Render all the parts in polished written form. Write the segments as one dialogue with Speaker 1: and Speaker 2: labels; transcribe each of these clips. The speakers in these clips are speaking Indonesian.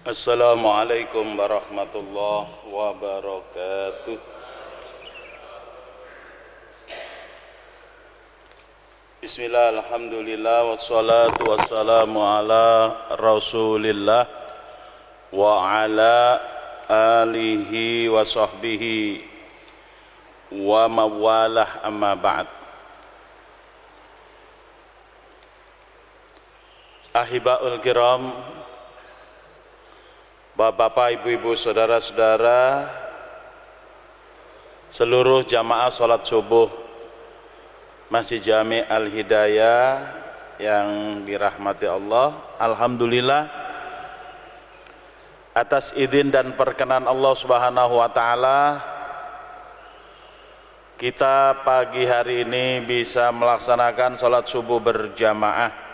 Speaker 1: Assalamualaikum warahmatullahi wabarakatuh. Bismillah, alhamdulillah, wassalatu wassalamu ala rasulillah wa ala alihi wa sahbihi wa mawalah, amma ba'd. Ahibaul kiram, Bapak-bapak, ibu-ibu, saudara-saudara, seluruh jamaah salat subuh Masjid Jami Al-Hidayah yang dirahmati Allah, alhamdulillah atas izin dan perkenan Allah Subhanahu wa taala kita pagi hari ini bisa melaksanakan salat subuh berjamaah.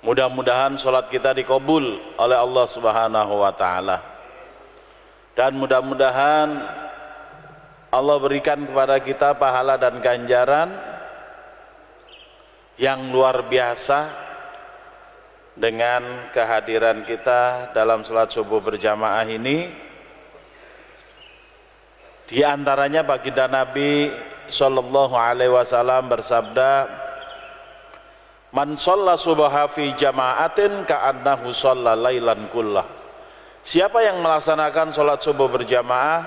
Speaker 1: Mudah-mudahan sholat kita dikabul oleh Allah Subhanahu wa ta'ala, dan mudah-mudahan Allah berikan kepada kita pahala dan ganjaran yang luar biasa dengan kehadiran kita dalam sholat subuh berjamaah ini. Di antaranya baginda Nabi Sallallahu Alaihi Wasallam bersabda, man shalla subha fi jama'atin ka'annahu shalla lailan kullah. Siapa yang melaksanakan sholat subuh berjamaah,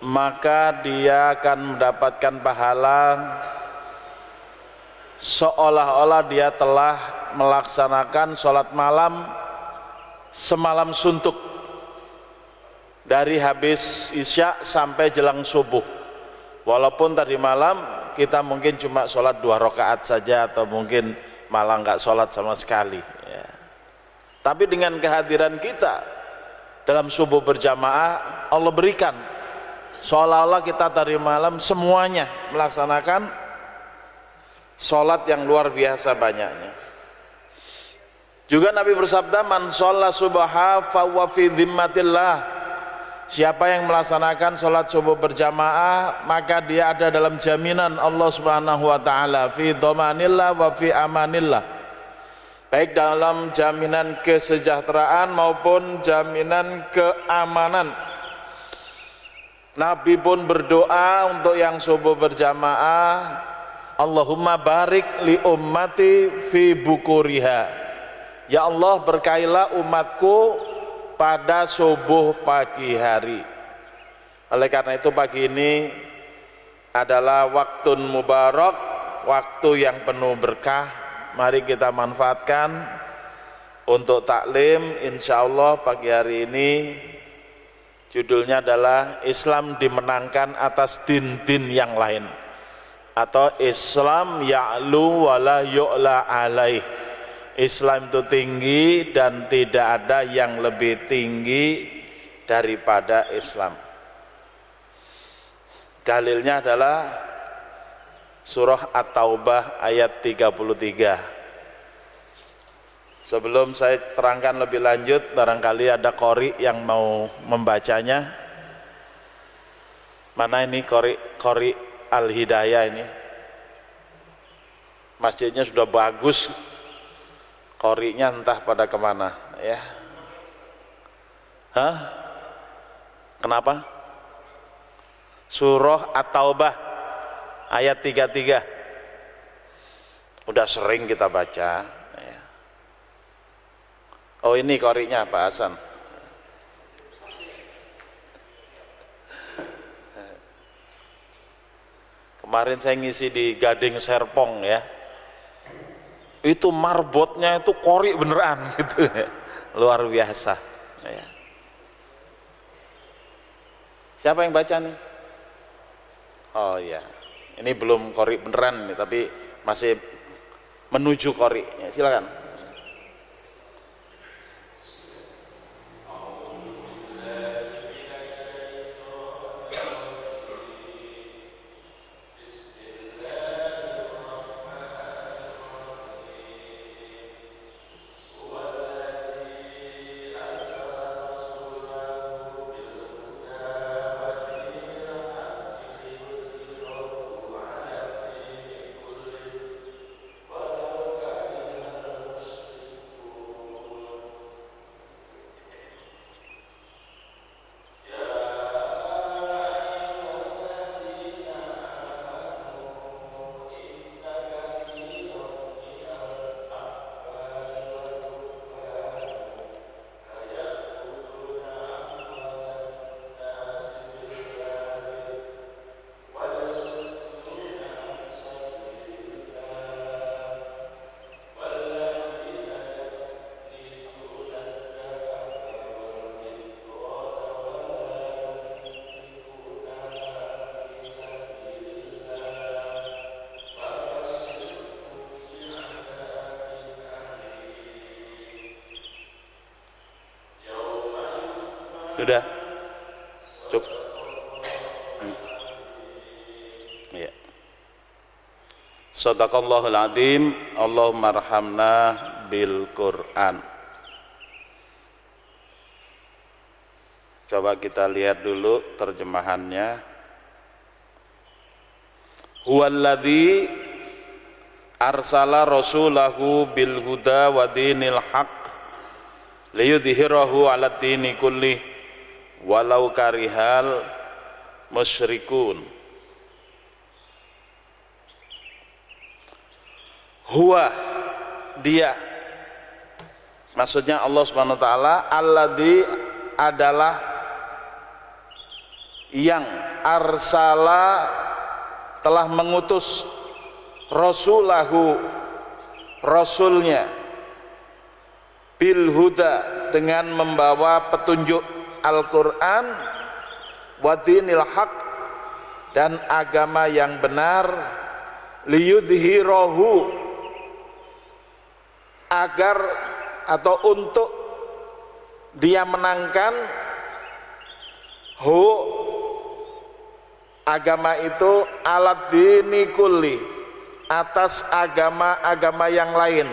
Speaker 1: maka dia akan mendapatkan pahala seolah-olah dia telah melaksanakan sholat malam semalam suntuk, dari habis isya sampai jelang subuh. Walaupun tadi malam kita mungkin cuma sholat 2 rakaat saja, atau mungkin malah nggak sholat sama sekali ya. Tapi dengan kehadiran kita dalam subuh berjamaah, Allah berikan seolah-olah kita tadi malam semuanya melaksanakan sholat yang luar biasa banyaknya. Juga Nabi bersabda, man sholla subha fahuwa fi dhimmatillah. Siapa yang melaksanakan sholat subuh berjamaah, maka dia ada dalam jaminan Allah Subhanahu wa ta'ala, fi dhamanillah wa fi amanillah, baik dalam jaminan kesejahteraan maupun jaminan keamanan. Nabi pun berdoa untuk yang subuh berjamaah, Allahumma barik li ummati fi bukuriha. Ya Allah, berkailah umatku pada subuh pagi hari. Oleh karena itu pagi ini adalah waktu mubarak, waktu yang penuh berkah. Mari kita manfaatkan untuk taklim. Insya Allah pagi hari ini judulnya adalah Islam dimenangkan atas din-din yang lain, atau Islam ya'lu wala yu'la alaih. Islam itu tinggi dan tidak ada yang lebih tinggi daripada Islam. Dalilnya adalah surah At-Taubah ayat 33. Sebelum saya terangkan lebih lanjut, barangkali ada qori yang mau membacanya. Mana ini qori Al-Hidayah ini? Masjidnya sudah bagus, qorinya entah pada kemana ya. Hah? Kenapa? Surah At-Taubah ayat 33. Udah sering kita baca ya. Oh, ini qorinya Pak Hasan. Kemarin saya ngisi di Gading Serpong ya, itu marbotnya itu qori beneran gitu ya. Luar biasa ya. Siapa yang baca nih? Oh ya, ini belum qori beneran nih, tapi masih menuju qori ya, silakan. Sudah? Cukup. Ya. Shadaqallahul adzim. Allahumma arhamna bil Qur'an. Coba kita lihat dulu terjemahannya. Huwallazi arsala rasulahu bil huda wa dinil haq liyudhhirahu 'ala dini kulli walau karihal musyrikun. Huwa, dia, maksudnya Allah Subhanahu wa taala, alladzi adalah yang arsala telah mengutus rasulahu, rasulnya, bil huda, dengan membawa petunjuk Al-Quran, wa dinil haq, dan agama yang benar, liyudhhirahu, agar atau untuk dia menangkan hu, agama itu, alat dini kulli, atas agama-agama yang lain,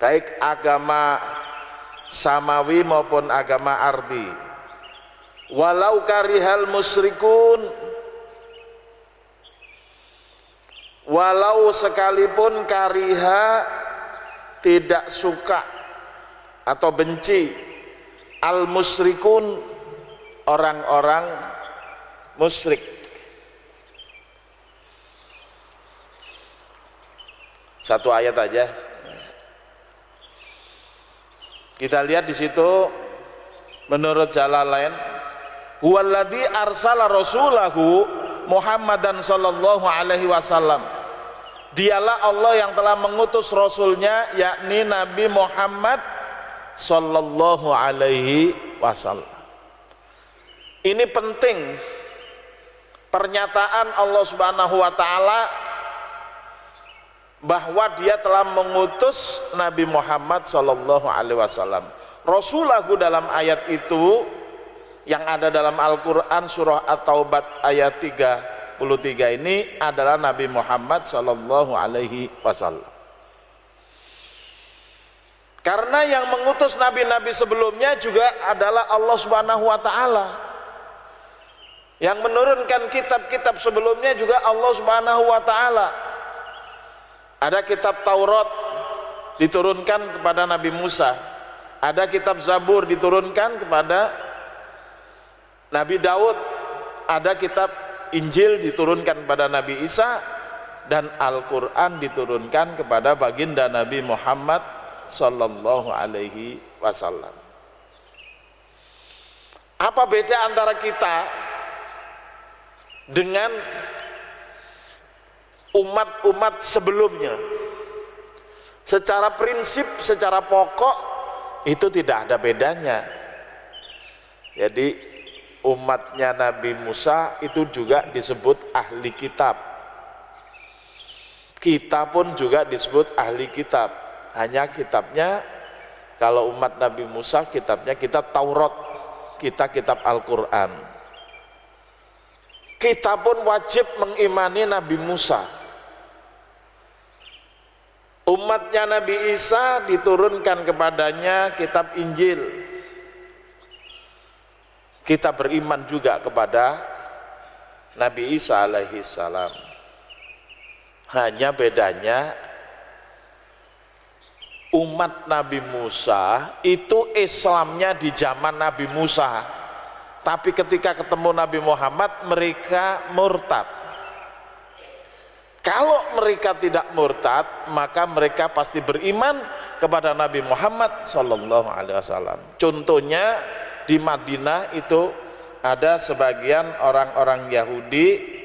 Speaker 1: baik agama samawi maupun agama ardi, walau karihal musyrikun, walau sekalipun kariha, tidak suka atau benci, al musyrikun, orang-orang musyrik. Satu ayat aja. Kita lihat di situ menurut Jalalain, huwallazi arsala rasulahu Muhammadan sallallahu alaihi wasallam. Dialah Allah yang telah mengutus rasulnya, yakni Nabi Muhammad sallallahu alaihi wasallam. Ini penting, pernyataan Allah Subhanahu wa taala bahwa dia telah mengutus Nabi Muhammad sallallahu alaihi wasallam. Rasulahu dalam ayat itu yang ada dalam Al-Qur'an surah At-Taubah ayat 33 ini adalah Nabi Muhammad sallallahu alaihi wasallam. Karena yang mengutus nabi-nabi sebelumnya juga adalah Allah Subhanahu wa taala. Yang menurunkan kitab-kitab sebelumnya juga Allah Subhanahu wa taala. Ada kitab Taurat diturunkan kepada Nabi Musa, ada kitab Zabur diturunkan kepada Nabi Daud, ada kitab Injil diturunkan kepada Nabi Isa, dan Al-Quran diturunkan kepada baginda Nabi Muhammad sallallahu alaihi wasallam. Apa beda antara kita dengan umat-umat sebelumnya? Secara prinsip, secara pokok itu tidak ada bedanya. Jadi umatnya Nabi Musa itu juga disebut ahli kitab, kita pun juga disebut ahli kitab. Hanya kitabnya, kalau umat Nabi Musa kitabnya kitab Taurat, kita kitab Al-Quran. Kita pun wajib mengimani Nabi Musa. Umatnya Nabi Isa diturunkan kepadanya kitab Injil. Kita beriman juga kepada Nabi Isa alaihi salam. Hanya bedanya umat Nabi Musa itu Islamnya di zaman Nabi Musa. Tapi ketika ketemu Nabi Muhammad mereka murtad. Kalau mereka tidak murtad, maka mereka pasti beriman kepada Nabi Muhammad sallallahu alaihi wasallam. Contohnya di Madinah itu ada sebagian orang-orang Yahudi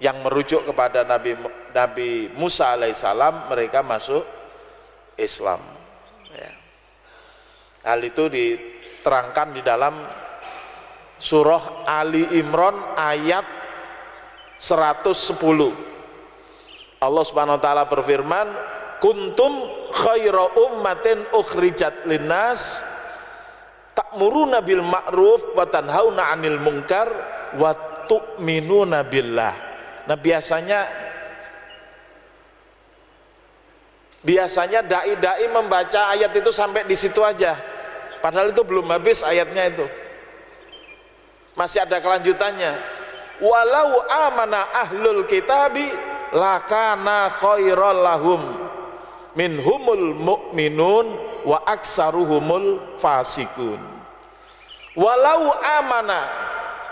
Speaker 1: yang merujuk kepada Nabi Musa alaihissalam, mereka masuk Islam. Ya. Hal itu diterangkan di dalam surah Ali Imran ayat 110. Allah Subhanahu wa taala berfirman, kuntum khaira ummatin ukhrijat linnas ta'muruna bil ma'ruf wa tanhauna 'anil munkar wa tu'minuna billah. Nah, biasanya dai-dai membaca ayat itu sampai di situ aja, padahal itu belum habis ayatnya, itu masih ada kelanjutannya. Walau amana ahlul kitabi lakana khairal lahum minhumul mu'minun wa aksaruhumul fasikun. Walau amana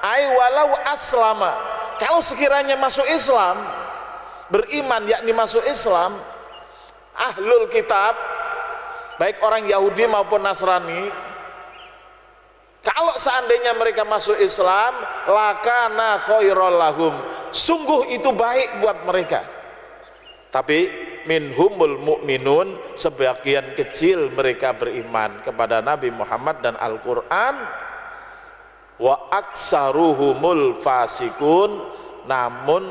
Speaker 1: ay walau aslama, kalau sekiranya masuk Islam, beriman yakni masuk Islam, ahlul kitab baik orang Yahudi maupun Nasrani, kalau seandainya mereka masuk Islam, lakana khairal lahum, sungguh itu baik buat mereka. Tapi minhumul mu'minun, sebagian kecil mereka beriman kepada Nabi Muhammad dan Al-Quran, wa aksaruhumul fasikun, namun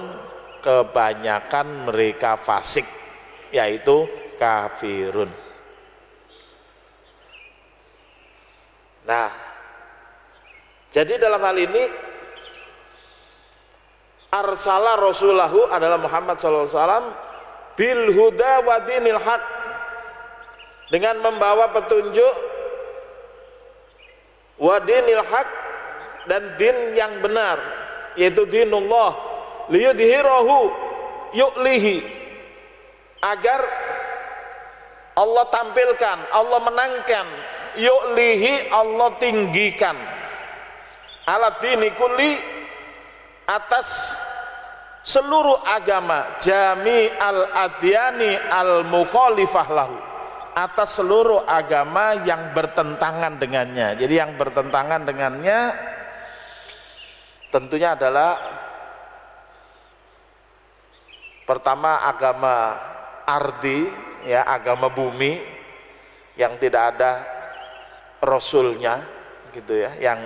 Speaker 1: kebanyakan mereka fasik, yaitu kafirun. Nah, jadi dalam hal ini arsala rasulahu adalah Muhammad SAW bil huda wa dinil haq, dengan membawa petunjuk, wa dinil haq, dan din yang benar, yaitu dinullah, liyudhirahu yu'lihi, agar Allah tampilkan, Allah menangkan, yu'lihi, Allah tinggikan, ala dini kulli, atas seluruh agama, jami al adyani al mukhalifah lahu, atas seluruh agama yang bertentangan dengannya. Jadi yang bertentangan dengannya tentunya adalah pertama agama ardi, ya, agama bumi yang tidak ada rasulnya, gitu ya, yang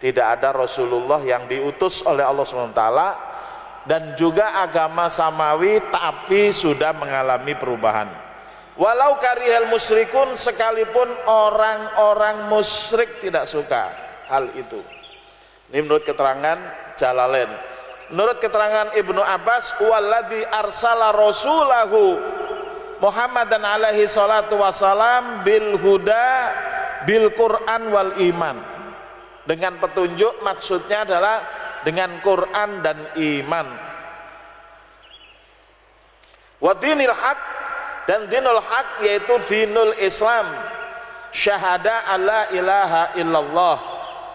Speaker 1: tidak ada Rasulullah yang diutus oleh Allah SWT, dan juga agama samawi tapi sudah mengalami perubahan. Walau karihal musyrikun, sekalipun orang-orang musyrik tidak suka hal itu. Ini menurut keterangan Jalalain. Menurut keterangan Ibnu Abbas, walladzi arsala rasulahu Muhammadan alaihi salatu wassalam bil huda bil Quran wal iman, dengan petunjuk, maksudnya adalah dengan Quran dan iman. Wa dinil haq, dan dinul haq yaitu dinul Islam, syahada alla ilaha illallah,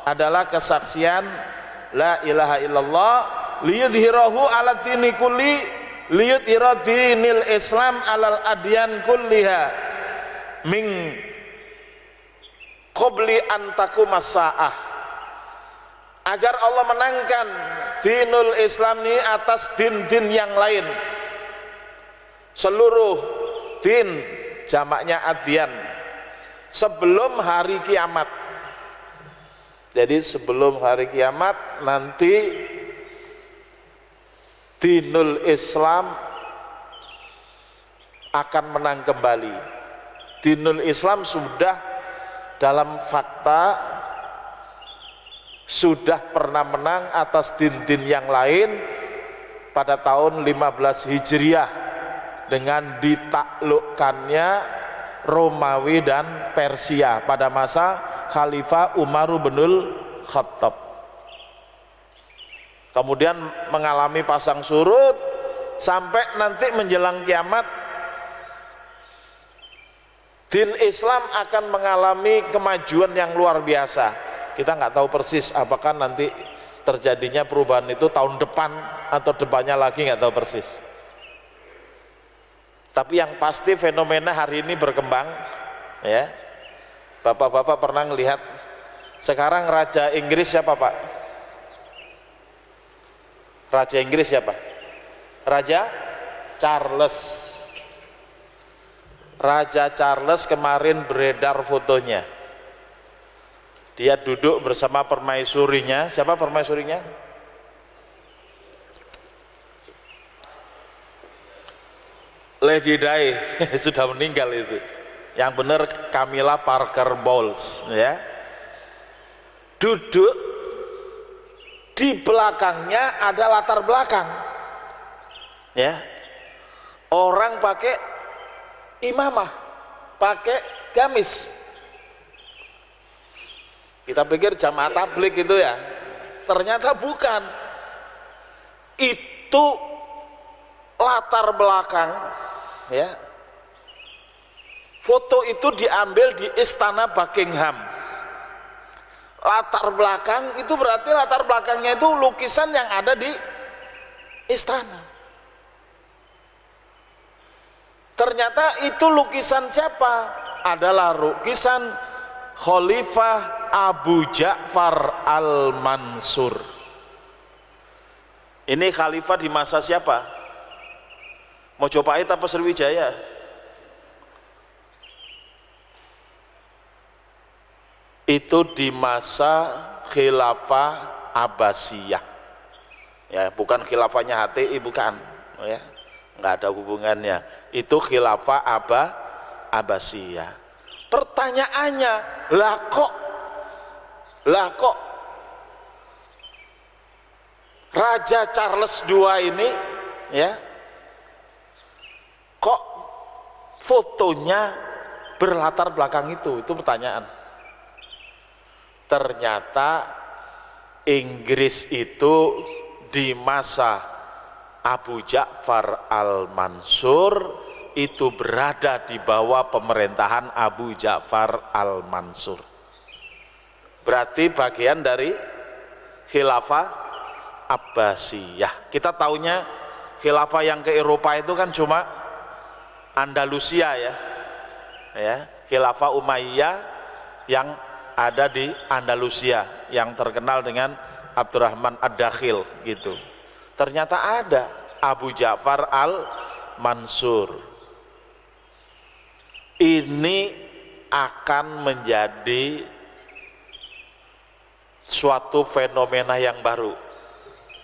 Speaker 1: adalah kesaksian la ilaha illallah, liyudhirahu ala dini kulli, liyudhira dinil Islam alal adyan kulliha min qabli antakum as-sa'ah, agar Allah menangkan dinul Islam ini atas din-din yang lain, seluruh din, jamaknya adyan, sebelum hari kiamat. Jadi sebelum hari kiamat nanti dinul Islam akan menang kembali. Dinul Islam sudah dalam fakta sudah pernah menang atas din-din yang lain pada tahun 15 Hijriah dengan ditaklukkannya Romawi dan Persia pada masa Khalifah Umar bin Khattab. Kemudian mengalami pasang surut sampai nanti menjelang kiamat din Islam akan mengalami kemajuan yang luar biasa. Kita nggak tahu persis apakah nanti terjadinya perubahan itu tahun depan atau depannya lagi, nggak tahu persis. Tapi yang pasti fenomena hari ini berkembang, ya. Bapak-bapak pernah melihat sekarang Raja Inggris siapa, Pak? Raja Inggris siapa? Raja Charles. Raja Charles kemarin beredar fotonya. Dia duduk bersama permaisurinya. Siapa permaisurinya? Lady Di sudah meninggal itu. Yang benar Camilla Parker Bowles, ya. Duduk di belakangnya ada latar belakang, ya. Orang pakai imamah, pakai gamis. Kita pikir jamaah tabligh itu ya, ternyata bukan. Itu latar belakang, ya. Foto itu diambil di Istana Buckingham. Latar belakang itu berarti latar belakangnya itu lukisan yang ada di istana. Ternyata itu lukisan siapa? Adalah lukisan Khalifah Abu Ja'far Al-Mansur. Ini khalifah di masa siapa? Mojopahit apa Sriwijaya? Itu di masa khilafah Abbasiyah, ya, bukan khilafahnya HTI, bukan, ya, nggak ada hubungannya. Itu khilafah Abbasiyah. Pertanyaannya, lah kok Raja Charles II ini, ya, kok fotonya berlatar belakang itu pertanyaan. Ternyata Inggris itu di masa Abu Ja'far Al-Mansur itu berada di bawah pemerintahan Abu Ja'far Al-Mansur. Berarti bagian dari khilafah Abbasiyah. Kita taunya khilafah yang ke Eropa itu kan cuma Andalusia, ya, khilafah Umayyah yang ada di Andalusia yang terkenal dengan Abdurrahman Ad-Dakhil gitu. Ternyata ada Abu Ja'far Al-Mansur. Ini akan menjadi suatu fenomena yang baru,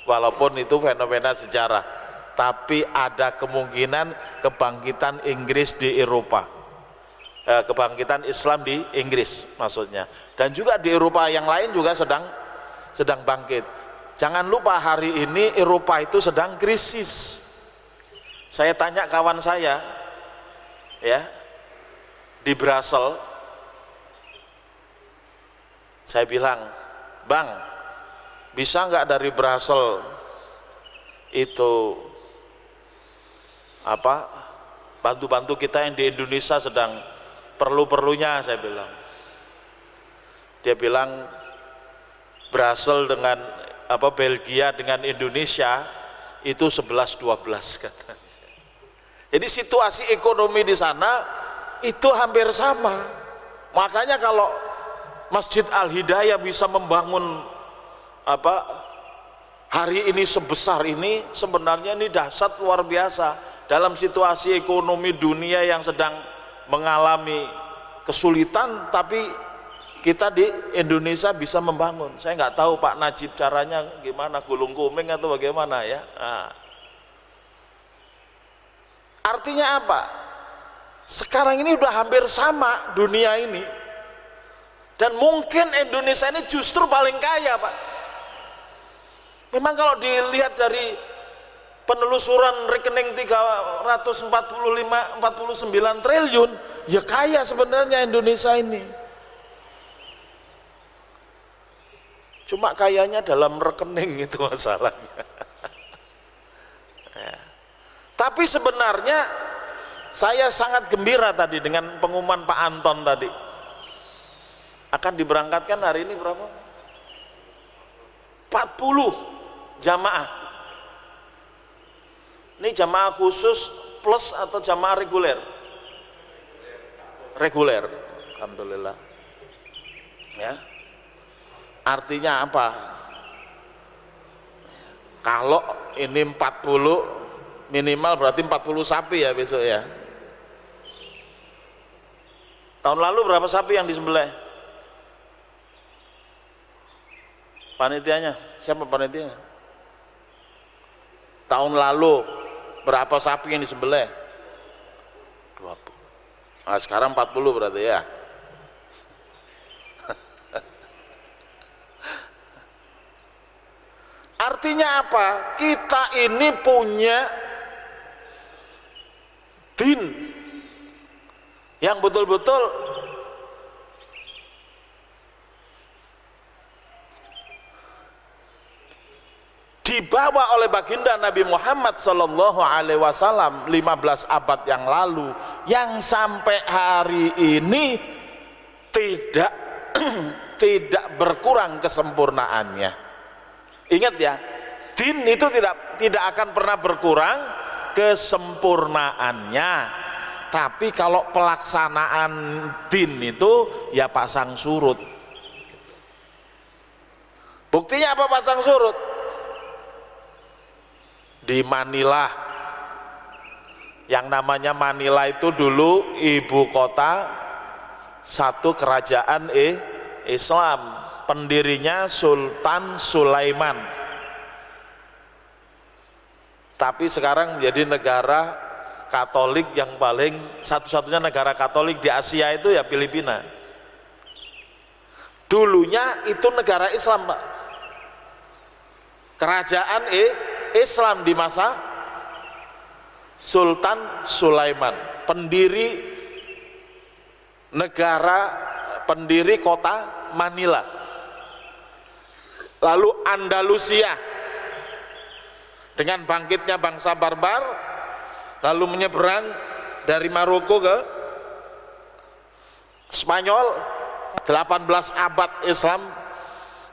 Speaker 1: walaupun itu fenomena sejarah, tapi ada kemungkinan kebangkitan Inggris di Eropa, kebangkitan Islam di Inggris maksudnya, dan juga di Eropa yang lain juga sedang bangkit. Jangan lupa hari ini Eropa itu sedang krisis. Saya tanya kawan saya, ya, di Brussels, saya bilang, Bang, bisa nggak dari Brussels itu apa bantu-bantu kita yang di Indonesia sedang perlu-perlunya, saya bilang. Dia bilang Brussels dengan Belgia dengan Indonesia itu 11-12 katanya. Jadi situasi ekonomi di sana itu hampir sama. Makanya kalau Masjid Al-Hidayah bisa membangun hari ini sebesar ini, sebenarnya ini dahsyat luar biasa dalam situasi ekonomi dunia yang sedang mengalami kesulitan, tapi kita di Indonesia bisa membangun. Saya nggak tahu Pak Najib caranya gimana, gulung kuming atau bagaimana, ya. Nah, artinya apa? Sekarang ini udah hampir sama dunia ini, dan mungkin Indonesia ini justru paling kaya, Pak. Memang kalau dilihat dari penelusuran rekening 349 triliun, ya kaya sebenarnya Indonesia ini. Cuma kayanya dalam rekening itu masalahnya. Ya. Tapi sebenarnya saya sangat gembira tadi dengan pengumuman Pak Anton tadi. Akan diberangkatkan hari ini berapa? 40 jamaah. Ini jamaah khusus plus atau jamaah reguler? Reguler, alhamdulillah. Ya. Artinya apa? Kalau ini 40 minimal berarti 40 sapi ya besok, ya. Tahun lalu berapa sapi yang disembelih? Panitianya, siapa panitianya? Tahun lalu berapa sapi yang disembelih? 20. Nah, sekarang 40 berarti ya. Artinya apa? Kita ini punya din yang betul-betul dibawa oleh baginda Nabi Muhammad Sallallahu Alaihi Wasallam 15 abad yang lalu, yang sampai hari ini tidak tidak berkurang kesempurnaannya. Ingat ya, din itu tidak akan pernah berkurang kesempurnaannya, tapi kalau pelaksanaan din itu ya pasang surut. Buktinya apa pasang surut? Di Manila, yang namanya Manila itu dulu ibu kota satu kerajaan Islam, pendirinya Sultan Sulaiman, tapi sekarang menjadi negara Katolik yang paling, satu-satunya negara Katolik di Asia itu ya Filipina. Dulunya itu negara Islam, Pak, kerajaan Islam di masa Sultan Sulaiman, pendiri negara, pendiri kota Manila. Lalu Andalusia dengan bangkitnya bangsa barbar, lalu menyeberang dari Maroko ke Spanyol, 18 abad Islam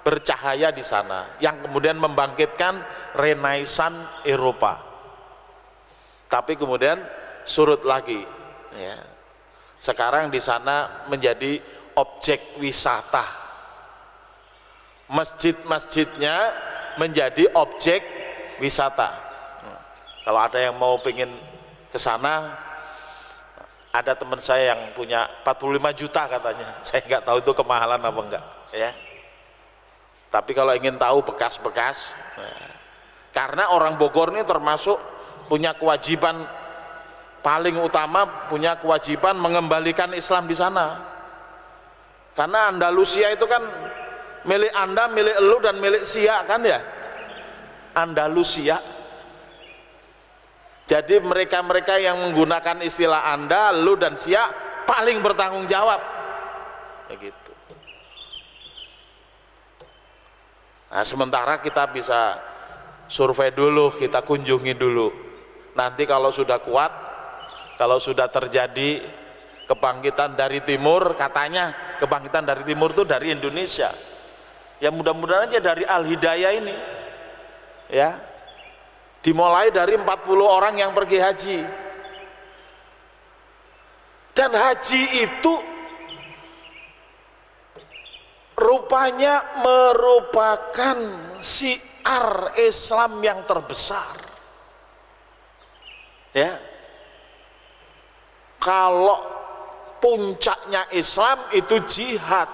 Speaker 1: bercahaya di sana, yang kemudian membangkitkan Renaissance Eropa. Tapi kemudian surut lagi ya. Sekarang di sana menjadi objek wisata, masjid-masjidnya menjadi objek wisata. Kalau ada yang mau pengen ke sana, ada teman saya yang punya 45 juta katanya. Saya nggak tahu itu kemahalan apa enggak ya. Tapi kalau ingin tahu bekas-bekas, karena orang Bogor ini termasuk punya kewajiban paling utama, punya kewajiban mengembalikan Islam di sana. Karena Andalusia itu kan milik Anda, milik elu, dan milik Siak kan ya, Andalusia. Jadi mereka-mereka yang menggunakan istilah Anda, elu, dan Siak paling bertanggung jawab begitu. Nah, sementara kita bisa survei dulu, kita kunjungi dulu. Nanti kalau sudah kuat, kalau sudah terjadi kebangkitan dari timur, katanya kebangkitan dari timur itu dari Indonesia. Ya mudah-mudahan aja dari Al-Hidayah ini ya, dimulai dari 40 orang yang pergi haji. Dan haji itu rupanya merupakan syiar Islam yang terbesar ya. Kalau puncaknya Islam itu jihad,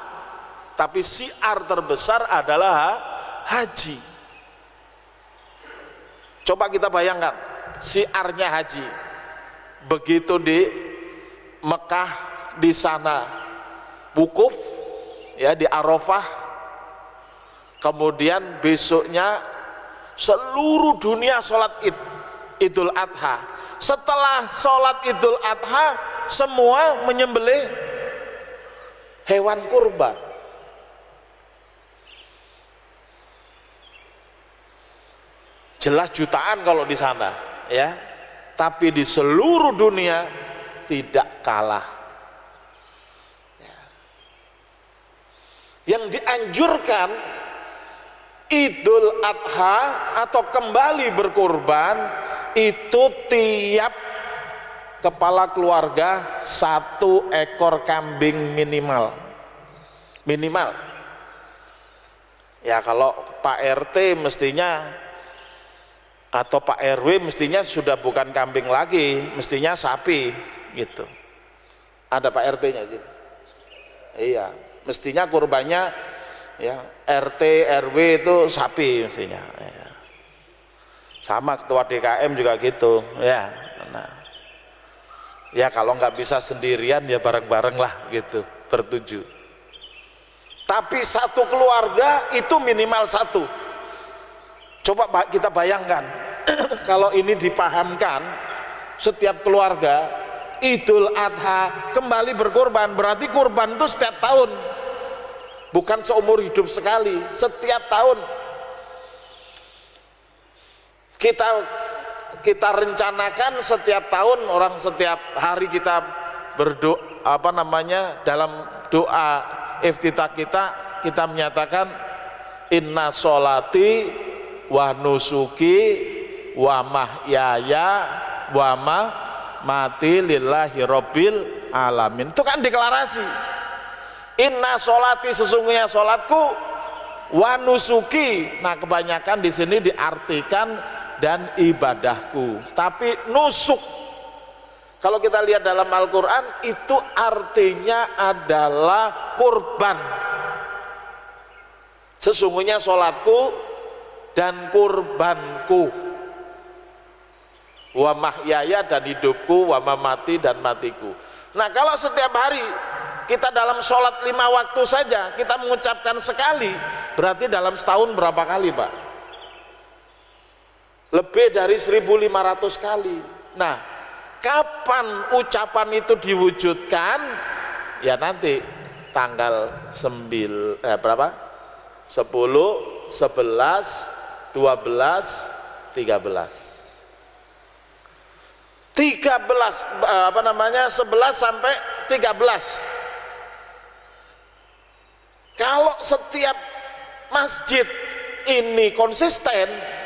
Speaker 1: tapi syiar terbesar adalah haji. Coba kita bayangkan syiarnya haji, begitu di Mekah, di sana wukuf ya, di Arafah, kemudian besoknya seluruh dunia sholat Idul Adha. Setelah sholat Idul Adha semua menyembelih hewan kurban. Jelas jutaan kalau di sana ya, tapi di seluruh dunia tidak kalah ya. Yang dianjurkan Idul Adha atau kembali berkurban itu tiap kepala keluarga 1 ekor kambing minimal ya. Kalau Pak RT mestinya atau Pak RW mestinya sudah bukan kambing lagi, mestinya sapi gitu. Ada Pak RT-nya sih. Iya, mestinya kurbannya ya RT RW itu sapi mestinya ya. Sama ketua DKM juga gitu ya. Nah, Ya kalau nggak bisa sendirian ya bareng-bareng lah gitu, bertujuh. Tapi satu keluarga itu minimal satu. Coba kita bayangkan kalau ini dipahamkan, setiap keluarga Idul Adha kembali berkorban, berarti kurban itu setiap tahun, bukan seumur hidup sekali, setiap tahun. Kita rencanakan setiap tahun, orang setiap hari kita berdoa, dalam doa iftitah kita menyatakan inna sholati wa nusuki wa mahyaya wa mamati lillahi rabbil alamin. Itu kan deklarasi. Inna sholati, sesungguhnya sholatku, wa nusuki. Nah, kebanyakan di sini diartikan dan ibadahku. Tapi nusuk, kalau kita lihat dalam Al-Quran, itu artinya adalah kurban. Sesungguhnya sholatku dan kurbanku, wa mahyaya dan hidupku, wa mamati dan matiku. Nah, kalau setiap hari kita dalam sholat 5 waktu saja kita mengucapkan sekali, berarti dalam setahun berapa kali, Pak? Lebih dari 1.500 kali. Nah, kapan ucapan itu diwujudkan? Ya nanti tanggal 10, 11, 12, 13. 11 sampai 13. Kalau setiap masjid ini konsisten,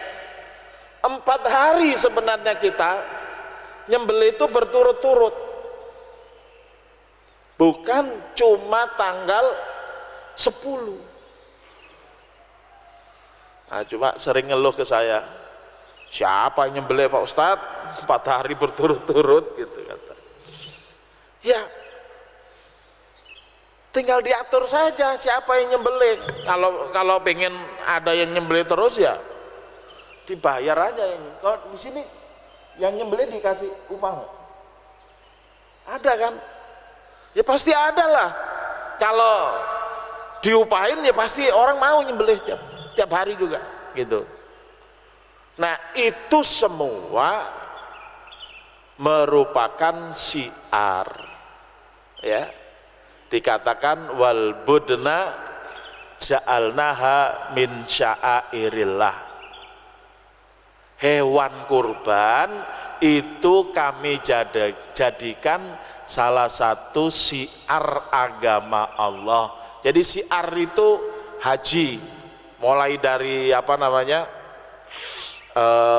Speaker 1: 4 hari sebenarnya kita nyembelih itu berturut-turut, bukan cuma tanggal 10. Nah, cuma sering ngeluh ke saya, siapa yang nyembelih Pak Ustadz 4 hari berturut-turut gitu kata. Ya tinggal diatur saja siapa yang nyembelih. Kalau pengen ada yang nyembelih terus ya dibayar aja ini. Kalau di sini yang nyembelih dikasih upah nggak? Ada kan? Ya pasti ada lah. Kalau diupahin ya pasti orang mau nyembelih tiap hari juga gitu. Nah, itu semua merupakan syiar, ya. Dikatakan wal budna ja'alnaha min sya'airillah. Hewan kurban itu kami jadikan salah satu syiar agama Allah. Jadi syiar itu haji, mulai dari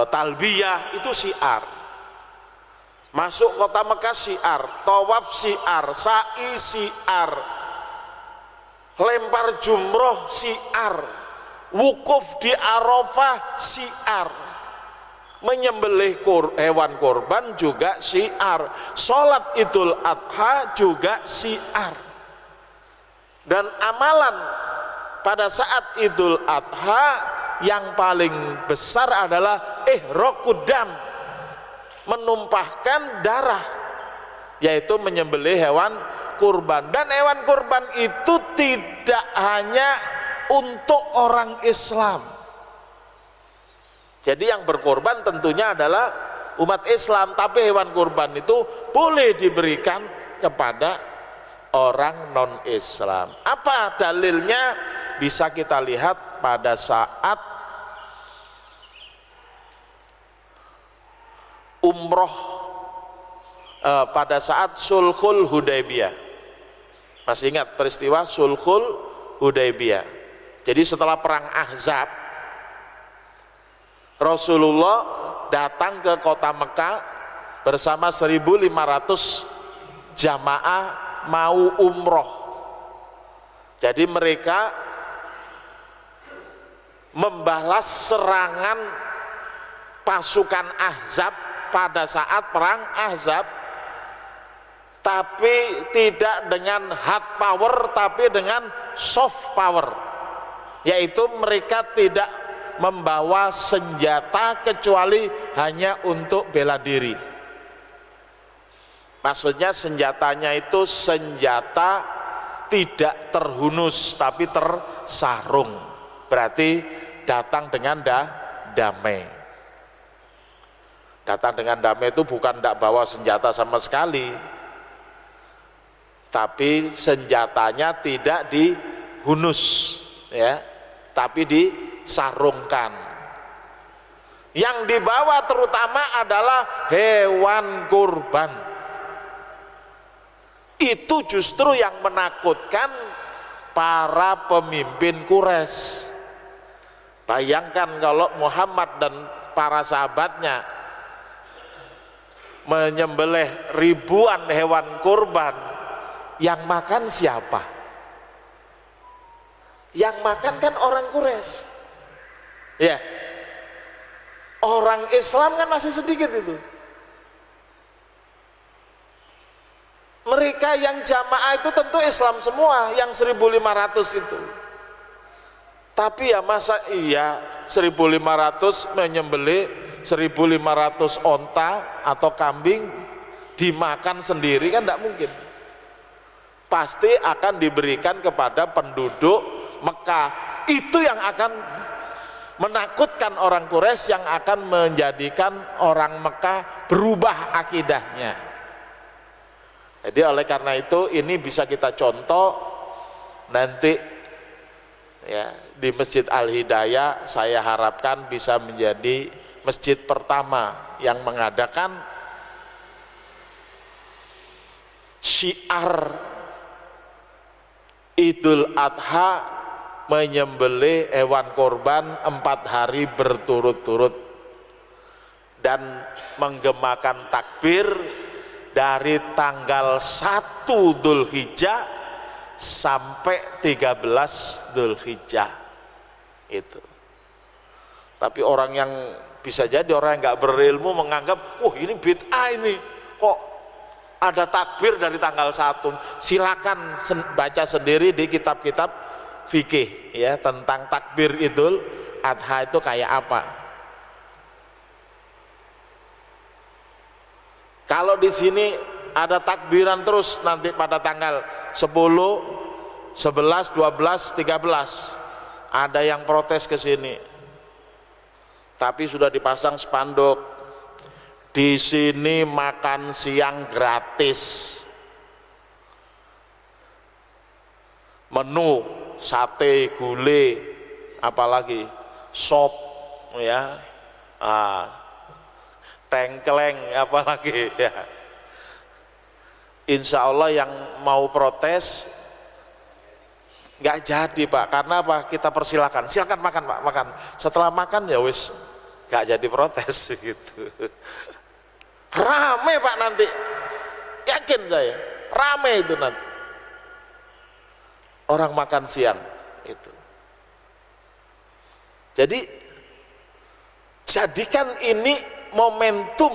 Speaker 1: talbiyah itu syiar, masuk kota Mekah syiar, tawaf syiar, sa'i syiar, lempar jumroh syiar, wukuf di Arafah syiar, menyembelih hewan korban juga syiar, sholat Idul Adha juga syiar. Dan amalan pada saat Idul Adha yang paling besar adalah ihraqud dam, menumpahkan darah, yaitu menyembelih hewan kurban. Dan hewan kurban itu tidak hanya untuk orang Islam. Jadi yang berkorban tentunya adalah umat Islam, tapi hewan kurban itu boleh diberikan kepada orang non-Islam. Apa dalilnya? Bisa kita lihat pada saat umroh, pada saat Sulhul Hudaybiyah. Masih ingat peristiwa Sulhul Hudaybiyah? Jadi setelah perang Ahzab, Rasulullah datang ke kota Mekah bersama 1.500 jamaah mau umroh. Jadi mereka membalas serangan pasukan Ahzab pada saat perang Ahzab, tapi tidak dengan hard power, tapi dengan soft power, yaitu mereka tidak membawa senjata kecuali hanya untuk bela diri. Maksudnya senjatanya itu senjata tidak terhunus tapi tersarung, berarti datang dengan damai. Datang dengan damai itu bukan tidak bawa senjata sama sekali, tapi senjatanya tidak dihunus, ya, tapi disarungkan. Yang dibawa terutama adalah hewan kurban. Itu justru yang menakutkan para pemimpin Quraisy. Bayangkan kalau Muhammad dan para sahabatnya menyembelih ribuan hewan kurban, yang makan siapa? Yang makan kan orang Quraisy, ya. Orang Islam kan masih sedikit itu. Mereka yang jamaah itu tentu Islam semua, yang 1.500 itu. Tapi ya masa iya 1.500 menyembelih 1.500 onta atau kambing dimakan sendiri, kan tidak mungkin. Pasti akan diberikan kepada penduduk Mekah. Itu yang akan menakutkan orang Quraisy, yang akan menjadikan orang Mekah berubah akidahnya. Jadi oleh karena itu ini bisa kita contoh nanti, ya, di Masjid Al-Hidayah. Saya harapkan bisa menjadi masjid pertama yang mengadakan syiar Idul Adha, menyembelih hewan korban 4 hari berturut-turut dan menggemakan takbir dari tanggal 1 Dzulhijjah sampai 13 Dzulhijjah itu. Tapi orang yang bisa jadi orang yang nggak berilmu menganggap, wah ini bid'ah, ini kok ada takbir dari tanggal 1. Silakan baca sendiri di kitab-kitab fikih, ya, tentang takbir Idul Adha itu kayak apa. Kalau di sini ada takbiran terus nanti pada tanggal 10, 11, 12, 13, ada yang protes ke sini. Tapi sudah dipasang spanduk, di sini makan siang gratis. Menu sate, gulai, apalagi sop, ya. Tengkleng, apalagi, ya. Insya Allah yang mau protes nggak jadi, Pak. Karena apa? Kita persilakan, silakan makan, Pak, makan. Setelah makan ya wis nggak jadi protes gitu. Rame, Pak, nanti, yakin saya rame itu nanti orang makan siang itu. Jadi jadikan ini momentum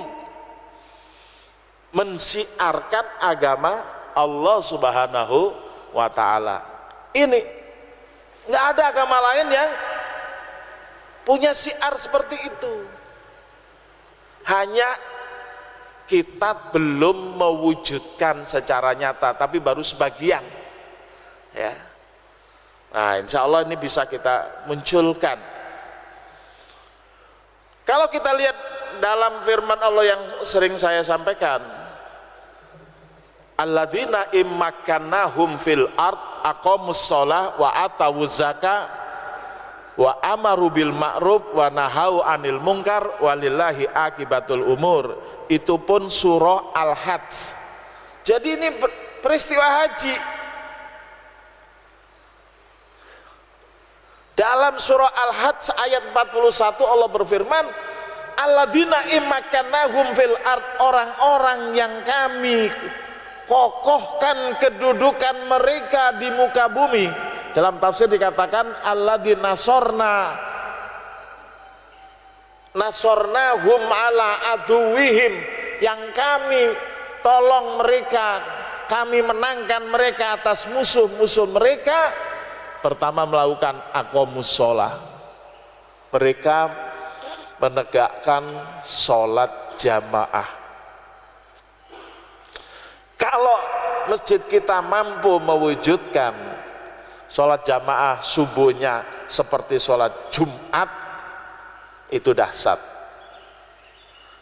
Speaker 1: mensiarkan agama Allah Subhanahu wa ta'ala. Ini nggak ada agama lain yang punya siar seperti itu. Hanya kita belum mewujudkan secara nyata, tapi baru sebagian, ya. Nah, insya Allah ini bisa kita munculkan. Kalau kita lihat dalam firman Allah yang sering saya sampaikan, alladzina immakannahum fil ard aqamus shalah wa atawuz zakah wa amaru bil ma'ruf wa nahau anil munkar walillahi akibatul umur. Itu pun surah Al-Hajj. Jadi ini peristiwa haji. Dalam surah Al-Hajj ayat 41 Allah berfirman, alladzina immakannahum fil ard, orang-orang yang kami kokohkan kedudukan mereka di muka bumi. Dalam tafsir dikatakan alladzina nasornahum ala aduwihim, yang kami tolong mereka, kami menangkan mereka atas musuh-musuh mereka. Pertama melakukan aqamus shalah, mereka menegakkan sholat jamaah. masjid kita mampu mewujudkan sholat jamaah subuhnya seperti sholat Jumat, itu dahsyat.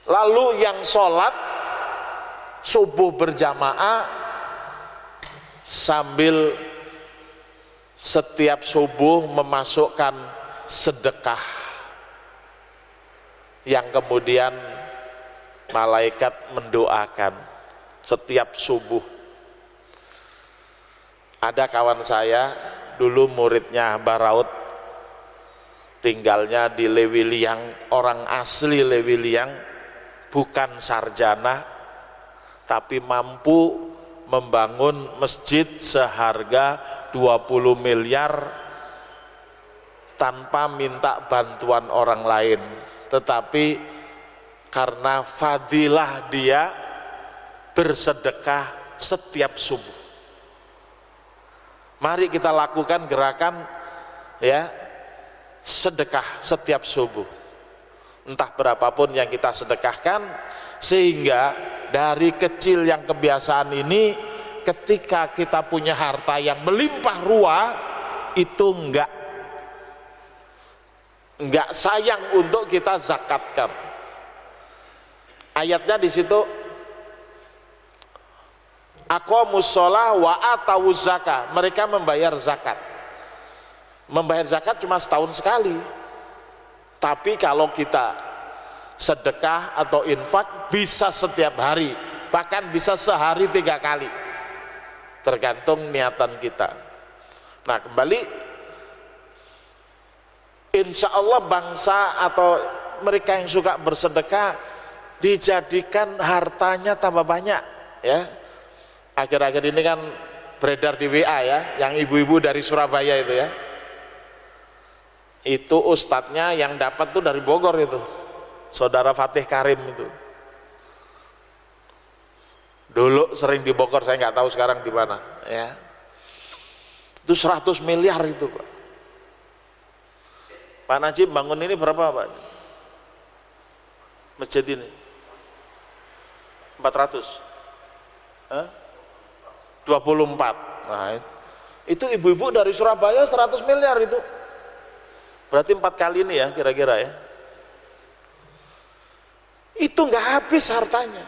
Speaker 1: Lalu yang sholat subuh berjamaah sambil setiap subuh memasukkan sedekah yang kemudian malaikat mendoakan setiap subuh. Ada kawan saya dulu muridnya Baraut, tinggalnya di Lewiliang, orang asli Lewiliang, bukan sarjana, tapi mampu membangun masjid seharga 20 miliar tanpa minta bantuan orang lain, tetapi karena fadilah dia bersedekah setiap subuh. Mari kita lakukan gerakan ya sedekah setiap subuh, entah berapapun yang kita sedekahkan, sehingga dari kecil yang kebiasaan ini ketika kita punya harta yang melimpah ruah itu enggak sayang untuk kita zakatkan. Ayatnya di situ, aqamus shalah wa atawuz zakah, mereka membayar zakat. Membayar zakat cuma setahun sekali, tapi kalau kita sedekah atau infak bisa setiap hari, bahkan bisa sehari 3 kali, tergantung niatan kita. Nah kembali, insya Allah bangsa atau mereka yang suka bersedekah dijadikan hartanya tambah banyak ya. Akhir-akhir ini kan beredar di WA ya, yang ibu-ibu dari Surabaya itu ya, itu ustadznya yang dapat tuh dari Bogor itu, saudara Fatih Karim itu. Dulu sering di Bogor, saya nggak tahu sekarang di mana ya. Itu 100 miliar itu Pak. Pak Najib bangun ini berapa Pak? Masjid ini 400 24. Nah itu ibu-ibu dari Surabaya 100 miliar itu, berarti 4 kali ini ya kira-kira ya. Itu nggak habis hartanya,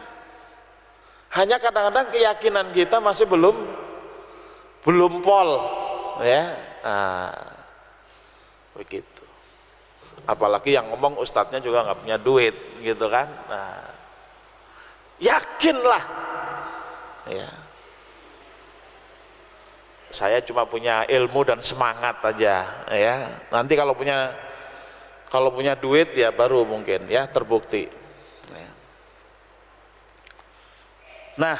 Speaker 1: hanya kadang-kadang keyakinan kita masih belum pol ya. Nah, begitu. Apalagi yang ngomong ustadznya juga nggak punya duit gitu kan. Nah, yakinlah ya, saya cuma punya ilmu dan semangat aja ya. Nanti kalau punya duit ya baru mungkin ya terbukti. Nah,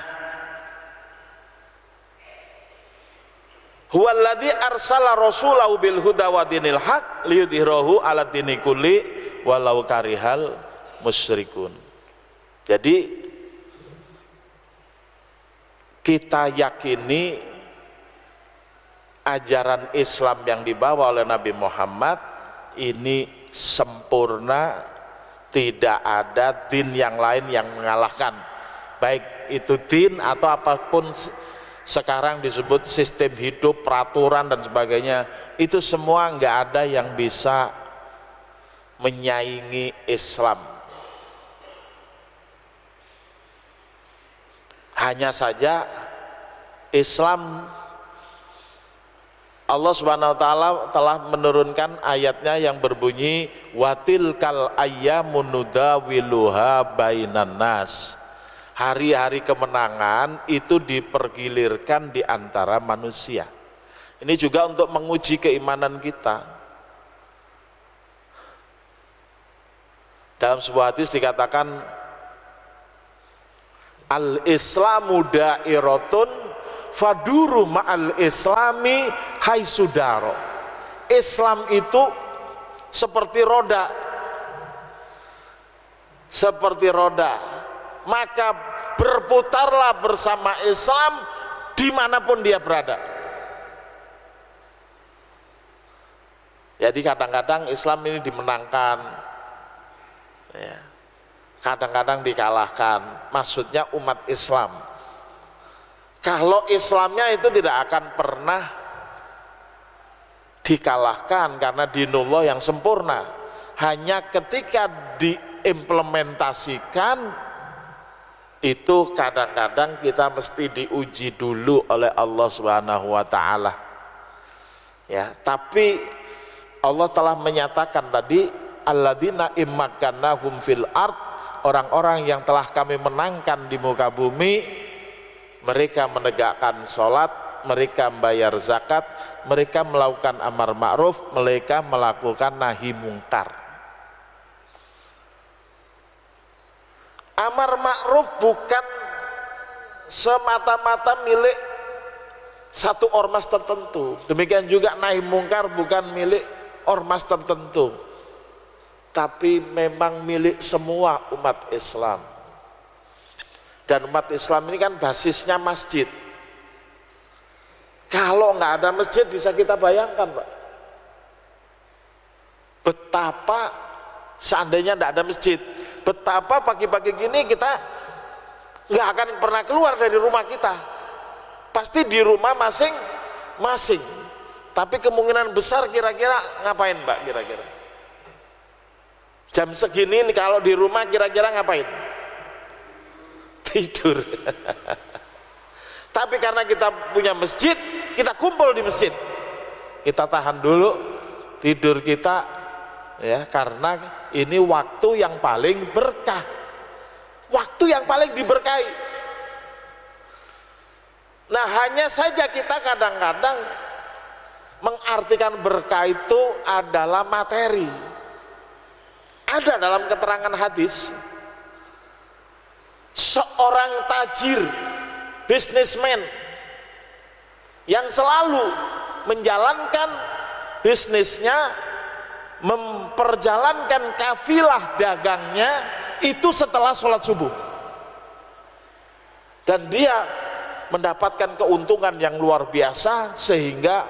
Speaker 1: huwallazi arsala rasulahu bil huda wa dinil haq liyudhhirahu 'ala dini kulli walau karihal musyrikun. Jadi kita yakini ajaran Islam yang dibawa oleh Nabi Muhammad ini sempurna, tidak ada din yang lain yang mengalahkan, baik itu din atau apapun sekarang disebut sistem hidup, peraturan dan sebagainya, itu semua nggak ada yang bisa menyaingi Islam. Hanya saja Islam, Allah Subhanahu wa taala telah menurunkan ayatnya yang berbunyi watilkal ayyamun nudawiluha bainan nas. Hari-hari kemenangan itu dipergilirkan di antara manusia. Ini juga untuk menguji keimanan kita. Dalam sebuah hadis dikatakan al-islamu da'iratun faduru ma'al islami haisudaro. Islam itu seperti roda, maka berputarlah bersama Islam dimanapun dia berada. Jadi kadang-kadang Islam ini dimenangkan ya, kadang-kadang dikalahkan, maksudnya umat Islam. Kalau Islamnya itu tidak akan pernah dikalahkan karena dinullah yang sempurna. Hanya ketika diimplementasikan itu kadang-kadang kita mesti diuji dulu oleh Allah Subhanahu wa taala. Ya, tapi Allah telah menyatakan tadi alladzina immakannahum fil ard, orang-orang yang telah kami menangkan di muka bumi, mereka menegakkan sholat, mereka membayar zakat, mereka melakukan amar ma'ruf, mereka melakukan nahi mungkar. Amar ma'ruf bukan semata-mata milik satu ormas tertentu, demikian juga nahi mungkar bukan milik ormas tertentu, tapi memang milik semua umat Islam. Dan umat Islam ini kan basisnya masjid. Kalau nggak ada masjid, bisa kita bayangkan Pak, betapa seandainya nggak ada masjid, betapa pagi-pagi gini kita nggak akan pernah keluar dari rumah kita, pasti di rumah masing-masing. Tapi kemungkinan besar kira-kira ngapain Pak? Kira-kira jam segini nih kalau di rumah kira-kira ngapain? Tidur. Tapi karena kita punya masjid, kita kumpul di masjid, kita tahan dulu tidur kita, ya, karena ini waktu yang paling berkah, waktu yang paling diberkahi. Nah, hanya saja kita kadang-kadang mengartikan berkah itu adalah materi. Ada dalam keterangan hadis, seorang tajir, bisnismen yang selalu menjalankan bisnisnya, memperjalankan kafilah dagangnya itu setelah sholat subuh, dan dia mendapatkan keuntungan yang luar biasa, sehingga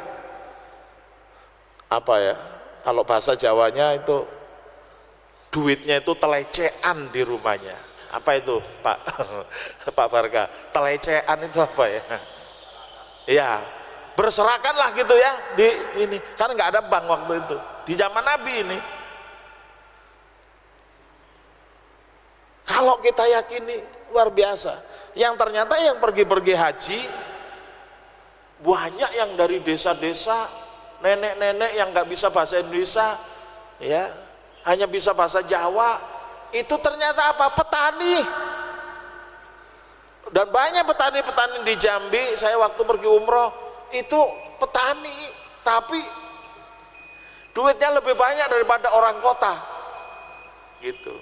Speaker 1: apa ya, kalau bahasa Jawanya itu duitnya itu telecean di rumahnya. Apa itu Pak Pak Barga? Telecean itu apa ya? Ya, berserakanlah gitu ya di ini, karena nggak ada bank waktu itu di zaman Nabi ini. Kalau kita yakini luar biasa, yang ternyata yang pergi-pergi haji banyak yang dari desa-desa, nenek-nenek yang nggak bisa bahasa Indonesia, ya, hanya bisa bahasa Jawa. Itu ternyata apa? Petani. Dan banyak petani-petani di Jambi, saya waktu pergi umroh itu petani, tapi duitnya lebih banyak daripada orang kota gitu.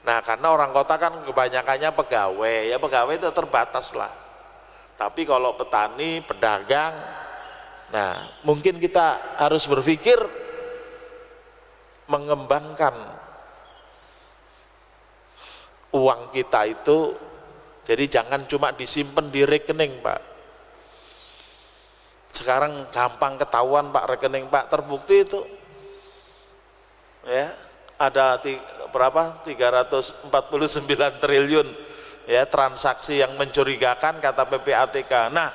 Speaker 1: Nah, karena orang kota kan kebanyakannya pegawai, ya pegawai itu terbatas lah. Tapi kalau petani, pedagang, nah mungkin kita harus berpikir mengembangkan uang kita itu, jadi jangan cuma disimpan di rekening Pak. Sekarang gampang ketahuan Pak, rekening Pak terbukti itu ya ada berapa, 349 triliun ya transaksi yang mencurigakan kata PPATK. Nah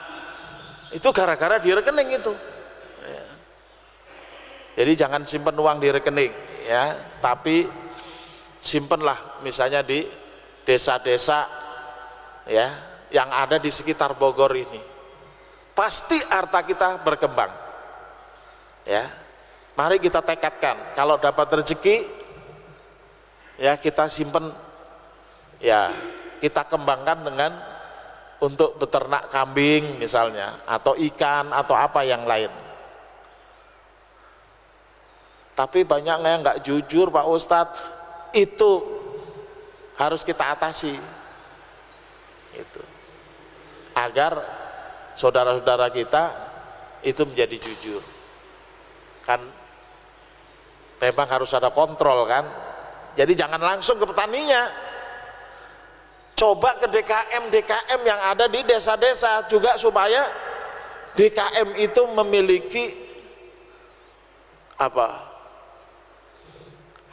Speaker 1: itu gara-gara di rekening itu ya. Jadi jangan simpan uang di rekening ya, tapi simpenlah misalnya di desa-desa ya yang ada di sekitar Bogor ini, pasti harta kita berkembang ya. Mari kita tekadkan, kalau dapat rezeki ya kita simpen, ya kita kembangkan dengan untuk beternak kambing misalnya, atau ikan atau apa yang lain. Tapi banyak yang nggak jujur Pak Ustadz, itu harus kita atasi itu, agar saudara-saudara kita itu menjadi jujur. Kan memang harus ada kontrol kan, jadi jangan langsung ke petaninya, coba ke DKM yang ada di desa-desa juga, supaya DKM itu memiliki apa,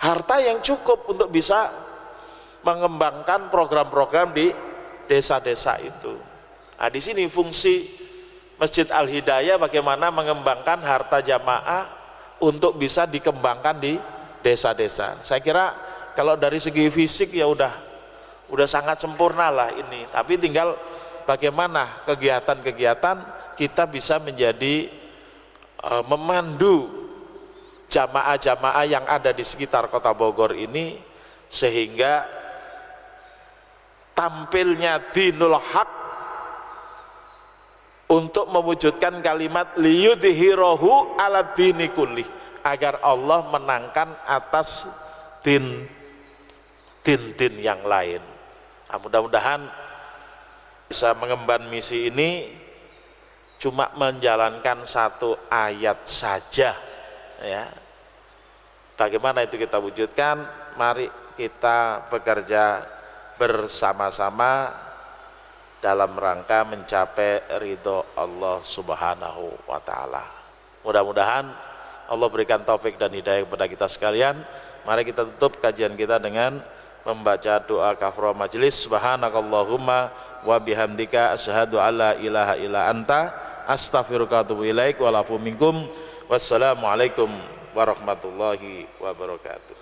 Speaker 1: harta yang cukup untuk bisa mengembangkan program-program di desa-desa itu. Nah, di sini fungsi Masjid Al-Hidayah bagaimana mengembangkan harta jamaah untuk bisa dikembangkan di desa-desa. Saya kira kalau dari segi fisik ya udah sangat sempurna lah ini, tapi tinggal bagaimana kegiatan-kegiatan kita bisa menjadi memandu jamaah-jamaah yang ada di sekitar kota Bogor ini, sehingga tampilnya dinul haq untuk mewujudkan kalimat liyudhirahu ala dini kulli, agar Allah menangkan atas din yang lain. Nah, mudah-mudahan bisa mengemban misi ini cuma menjalankan satu ayat saja ya. Bagaimana itu kita wujudkan? Mari kita bekerja bersama-sama dalam rangka mencapai ridho Allah Subhanahu wa ta'ala. Mudah-mudahan Allah berikan taufik dan hidayah kepada kita sekalian. Mari kita tutup kajian kita dengan membaca doa kafaratul majelis. Subhanakallahumma wa bihamdika asyhadu alla ilaha illa anta astaghfiruka wa atubu ilaik wa lafu minkum. Wassalamualaikum warahmatullahi wabarakatuh.